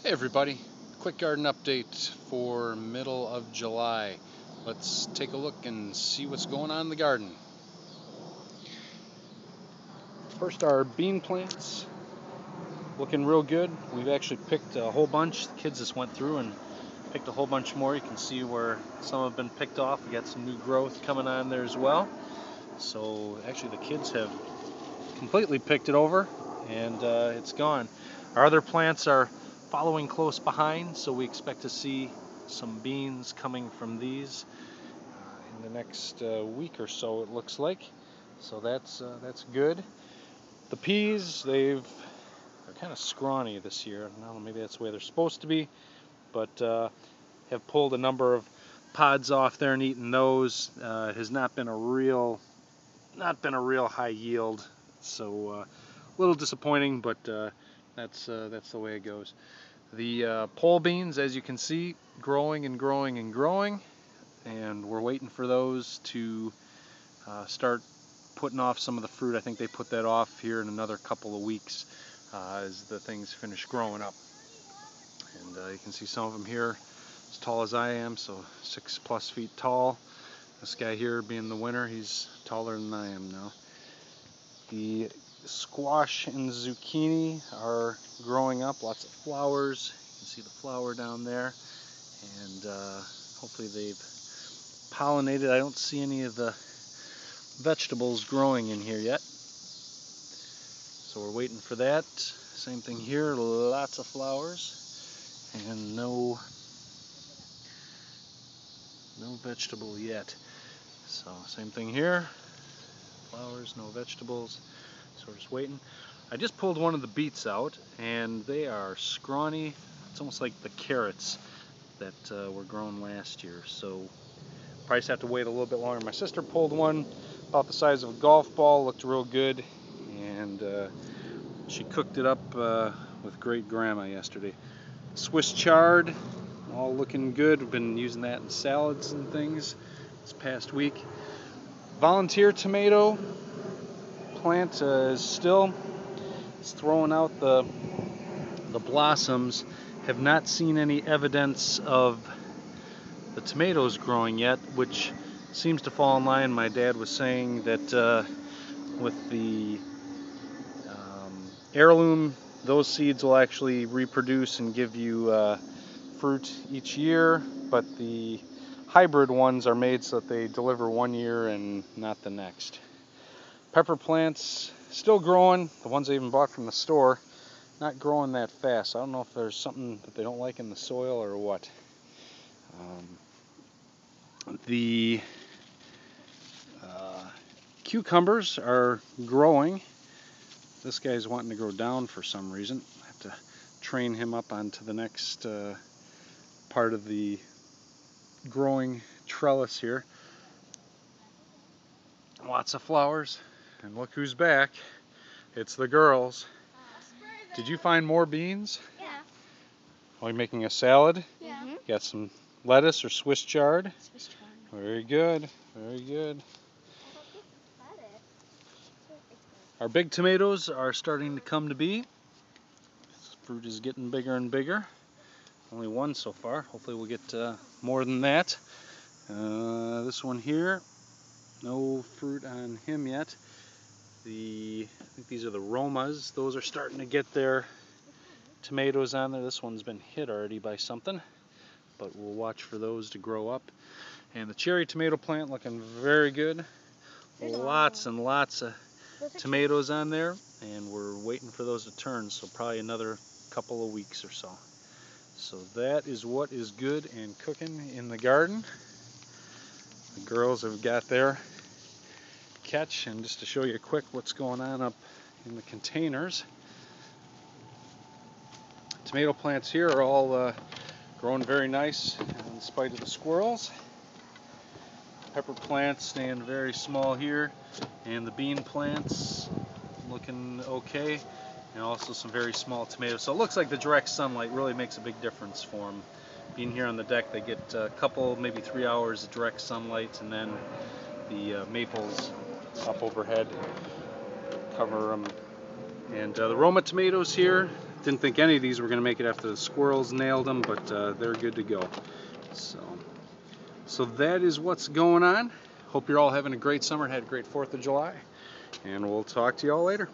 Hey everybody, quick garden update for middle of July. Let's take a look and see what's going on in the garden. First, our bean plants, looking real good. We've actually picked a whole bunch. The kids just went through and picked a whole bunch more. You can see where some have been picked off. We got some new growth coming on there as well. So actually the kids have completely picked it over and it's gone. Our other plants are following close behind, so we expect to see some beans coming from these in the next week or so, it looks like. So that's good. The peas, they're kind of scrawny this year. I don't know, maybe that's the way they're supposed to be, but have pulled a number of pods off there and eaten those. It has not been a real high yield, so a little disappointing, but that's the way it goes. The pole beans, as you can see, growing and growing and growing, and we're waiting for those to start putting off some of the fruit. I think they put that off here in another couple of weeks as the things finish growing up. And you can see some of them here as tall as I am, so 6+ feet tall. This guy here, being the winner, he's taller than I am now. The squash and zucchini are growing up, lots of flowers. You can see the flower down there, and hopefully they've pollinated. I don't see any of the vegetables growing in here yet, so we're waiting for that. Same thing here, lots of flowers and no vegetable yet. So same thing here, flowers, no vegetables. So we're just waiting. I just pulled one of the beets out, and they are scrawny. It's almost like the carrots that were grown last year. So probably just have to wait a little bit longer. My sister pulled one about the size of a golf ball, looked real good, and she cooked it up with great grandma yesterday. Swiss chard, all looking good. We've been using that in salads and things this past week. Volunteer tomato plant is still throwing out the blossoms. Have not seen any evidence of the tomatoes growing yet, which seems to fall in line. My dad was saying that with the heirloom, those seeds will actually reproduce and give you fruit each year, but the hybrid ones are made so that they deliver one year and not the next. Pepper plants still growing. The ones I even bought from the store, not growing that fast. I don't know if there's something that they don't like in the soil or what. The cucumbers are growing. This guy's wanting to grow down for some reason. I have to train him up onto the next part of the growing trellis here. Lots of flowers, and look who's back. It's the girls. Did you find more beans? Yeah. Are you making a salad? Yeah. Got some lettuce or Swiss chard? Swiss chard. Very good, very good. Our big tomatoes are starting to come to be. This fruit is getting bigger and bigger. Only one so far. Hopefully we'll get more than that. This one here, no fruit on him yet. I think these are the Romas. Those are starting to get their tomatoes on there. This one's been hit already by something, but we'll watch for those to grow up. And the cherry tomato plant looking very good. Lots and lots of tomatoes on there, and we're waiting for those to turn, so probably another couple of weeks or so. So that is what is good and cooking in the garden. The girls have got their catch, and just to show you quick what's going on up in the containers. Tomato plants here are all growing very nice in spite of the squirrels. Pepper plants staying very small here, and the bean plants looking okay, and also some very small tomatoes. So it looks like the direct sunlight really makes a big difference for them. Being here on the deck, they get a couple, maybe 3 hours of direct sunlight, and then the maples up overhead cover them. And the Roma tomatoes here, Didn't think any of these were going to make it after the squirrels nailed them, but they're good to go. So that is what's going on. Hope you're all having a great summer and had a great 4th of July. And we'll talk to you all later.